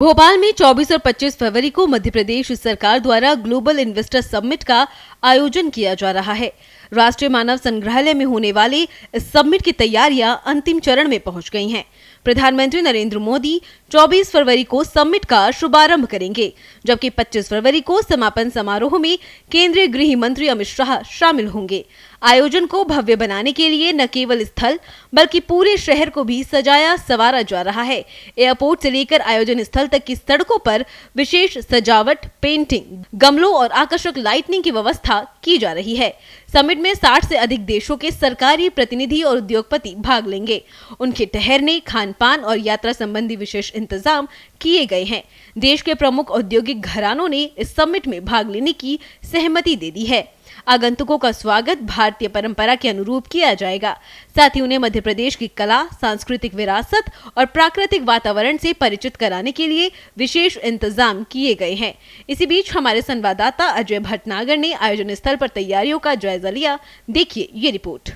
भोपाल में 24 और 25 फरवरी को मध्य प्रदेश सरकार द्वारा ग्लोबल इन्वेस्टर समिट का आयोजन किया जा रहा है। राष्ट्रीय मानव संग्रहालय में होने वाले इस समिट की तैयारियां अंतिम चरण में पहुंच गई हैं। प्रधानमंत्री नरेंद्र मोदी 24 फरवरी को समिट का शुभारंभ करेंगे, जबकि 25 फरवरी को समापन समारोह में केंद्रीय गृह मंत्री अमित शाह शामिल होंगे। आयोजन को भव्य बनाने के लिए न केवल स्थल बल्कि पूरे शहर को भी सजाया संवारा जा रहा है। एयरपोर्ट से लेकर आयोजन स्थल तक की सड़कों पर विशेष सजावट, पेंटिंग, गमलों और आकर्षक लाइटनिंग की व्यवस्था की जा रही है। समिट में 60 से अधिक देशों के सरकारी प्रतिनिधि और उद्योगपति भाग लेंगे। उनके ठहरने, खान-पान और यात्रा संबंधी विशेष इंतजाम किए गए हैं। देश के प्रमुख औद्योगिक घरानों ने इस समिट में भाग लेने की सहमति दे दी है। आगंतुकों का स्वागत भारतीय परंपरा के अनुरूप किया जाएगा। साथ ही उन्हें मध्य प्रदेश की कला, सांस्कृतिक विरासत और प्राकृतिक वातावरण से परिचित कराने के लिए विशेष इंतजाम किए गए हैं। इसी बीच हमारे संवाददाता अजय भटनागर ने आयोजन स्थल पर तैयारियों का जायजा लिया। देखिए ये रिपोर्ट।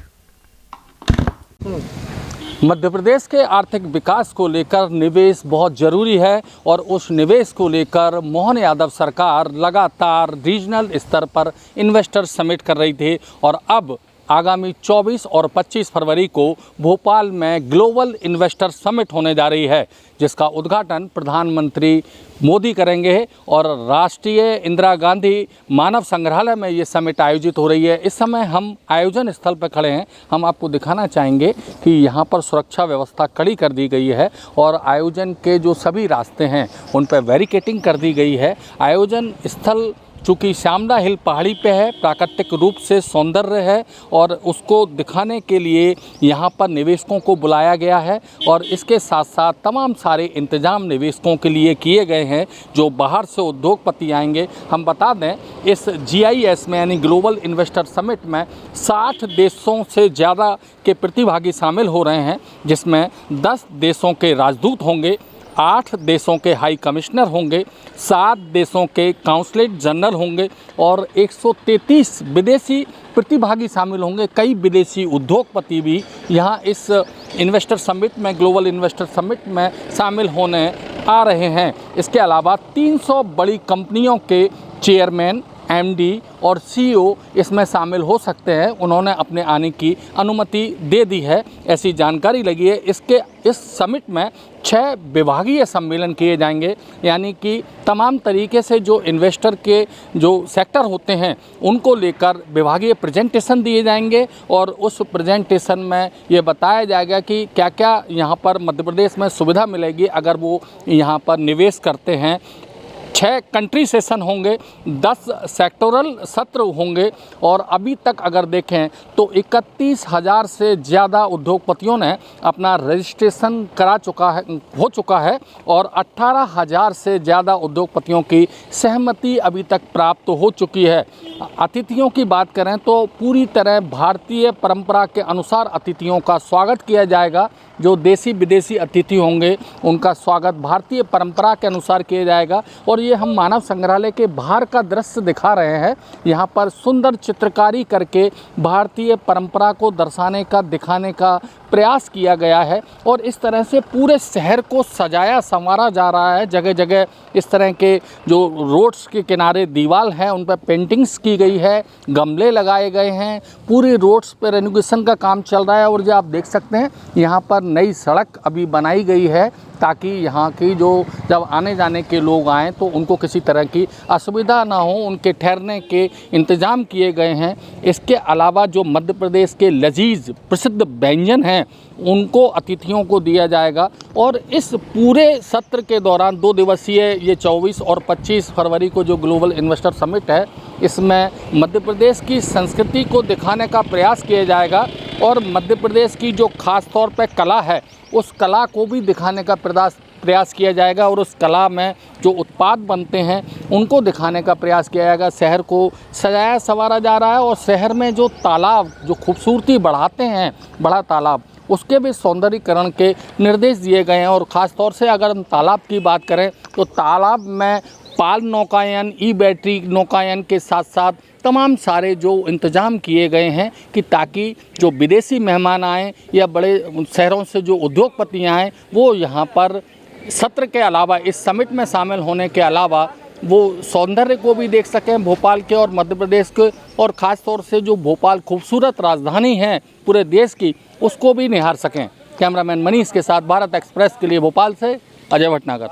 मध्य प्रदेश के आर्थिक विकास को लेकर निवेश बहुत ज़रूरी है और उस निवेश को लेकर मोहन यादव सरकार लगातार रीजनल स्तर पर इन्वेस्टर समिट कर रही थी और अब आगामी 24 और 25 फरवरी को भोपाल में ग्लोबल इन्वेस्टर समिट होने जा रही है, जिसका उद्घाटन प्रधानमंत्री मोदी करेंगे और राष्ट्रीय इंदिरा गांधी मानव संग्रहालय में ये समिट आयोजित हो रही है। इस समय हम आयोजन स्थल पर खड़े हैं। हम आपको दिखाना चाहेंगे कि यहाँ पर सुरक्षा व्यवस्था कड़ी कर दी गई है और आयोजन के जो सभी रास्ते हैं उन पर बैरिकेडिंग कर दी गई है। आयोजन स्थल चूँकि श्यामला हिल पहाड़ी पे है, प्राकृतिक रूप से सौंदर्य है और उसको दिखाने के लिए यहाँ पर निवेशकों को बुलाया गया है और इसके साथ साथ तमाम सारे इंतजाम निवेशकों के लिए किए गए हैं जो बाहर से उद्योगपति आएंगे। हम बता दें, इस GIS में यानी ग्लोबल इन्वेस्टर समिट में 60 देशों से ज़्यादा के प्रतिभागी शामिल हो रहे हैं, जिसमें 10 देशों के राजदूत होंगे, 8 देशों के हाई कमिश्नर होंगे, 7 देशों के काउंसलेट जनरल होंगे और 133 विदेशी प्रतिभागी शामिल होंगे। कई विदेशी उद्योगपति भी यहाँ इस इन्वेस्टर समिट में, ग्लोबल इन्वेस्टर समिट में शामिल होने आ रहे हैं। इसके अलावा 300 बड़ी कंपनियों के चेयरमैन, MD और CEO इसमें शामिल हो सकते हैं। उन्होंने अपने आने की अनुमति दे दी है, ऐसी जानकारी लगी है। इस समिट में 6 विभागीय सम्मेलन किए जाएंगे, यानी कि तमाम तरीके से जो इन्वेस्टर के जो सेक्टर होते हैं उनको लेकर विभागीय प्रेजेंटेशन दिए जाएंगे और उस प्रेजेंटेशन में ये बताया जाएगा कि क्या क्या यहाँ पर मध्य प्रदेश में सुविधा मिलेगी अगर वो यहाँ पर निवेश करते हैं। 6 कंट्री सेशन होंगे, 10 सेक्टोरल सत्र होंगे और अभी तक अगर देखें तो 31,000 से ज़्यादा उद्योगपतियों ने अपना रजिस्ट्रेशन हो चुका है और 18,000 से ज़्यादा उद्योगपतियों की सहमति अभी तक प्राप्त हो चुकी है। अतिथियों की बात करें तो पूरी तरह भारतीय परंपरा के अनुसार अतिथियों का स्वागत किया जाएगा। जो देसी विदेशी अतिथि होंगे उनका स्वागत भारतीय परंपरा के अनुसार किया जाएगा। और ये हम मानव संग्रहालय के बाहर का दृश्य दिखा रहे हैं। यहाँ पर सुंदर चित्रकारी करके भारतीय परंपरा को दर्शाने का, दिखाने का प्रयास किया गया है और इस तरह से पूरे शहर को सजाया संवारा जा रहा है। जगह जगह इस तरह के जो रोड्स के किनारे दीवार हैं उन पर पेंटिंग्स की गई है, गमले लगाए गए हैं, पूरी रोड्स पर रेनोवेशन का काम चल रहा है। और जो आप देख सकते हैं यहाँ पर नई सड़क अभी बनाई गई है ताकि यहाँ की जो जब आने जाने के लोग आएँ तो उनको किसी तरह की असुविधा ना हो, उनके ठहरने के इंतज़ाम किए गए हैं। इसके अलावा जो मध्य प्रदेश के लजीज प्रसिद्ध व्यंजन हैं उनको अतिथियों को दिया जाएगा। और इस पूरे सत्र के दौरान 2 दिवसीय ये 24 और 25 फरवरी को जो ग्लोबल इन्वेस्टर समिट है, इसमें मध्य प्रदेश की संस्कृति को दिखाने का प्रयास किया जाएगा और मध्य प्रदेश की जो ख़ास तौर पर कला है उस कला को भी दिखाने का प्रयास किया जाएगा और उस कला में जो उत्पाद बनते हैं उनको दिखाने का प्रयास किया जाएगा। शहर को सजाया संवारा जा रहा है और शहर में जो तालाब जो खूबसूरती बढ़ाते हैं, बड़ा तालाब, उसके भी सौंदर्यीकरण के निर्देश दिए गए हैं। और ख़ास तौर से अगर हम तालाब की बात करें तो तालाब में पाल नौकायन, बैटरी नौकायन के साथ साथ तमाम सारे जो इंतज़ाम किए गए हैं कि ताकि जो विदेशी मेहमान आएँ या बड़े शहरों से जो उद्योगपति आएँ वो यहाँ पर सत्र के अलावा, इस समिट में शामिल होने के अलावा वो सौंदर्य को भी देख सकें भोपाल के और मध्य प्रदेश के, और ख़ास तौर से जो भोपाल खूबसूरत राजधानी है पूरे देश की, उसको भी निहार सकें। कैमरामैन मनीष के साथ भारत एक्सप्रेस के लिए भोपाल से अजय भटनागर।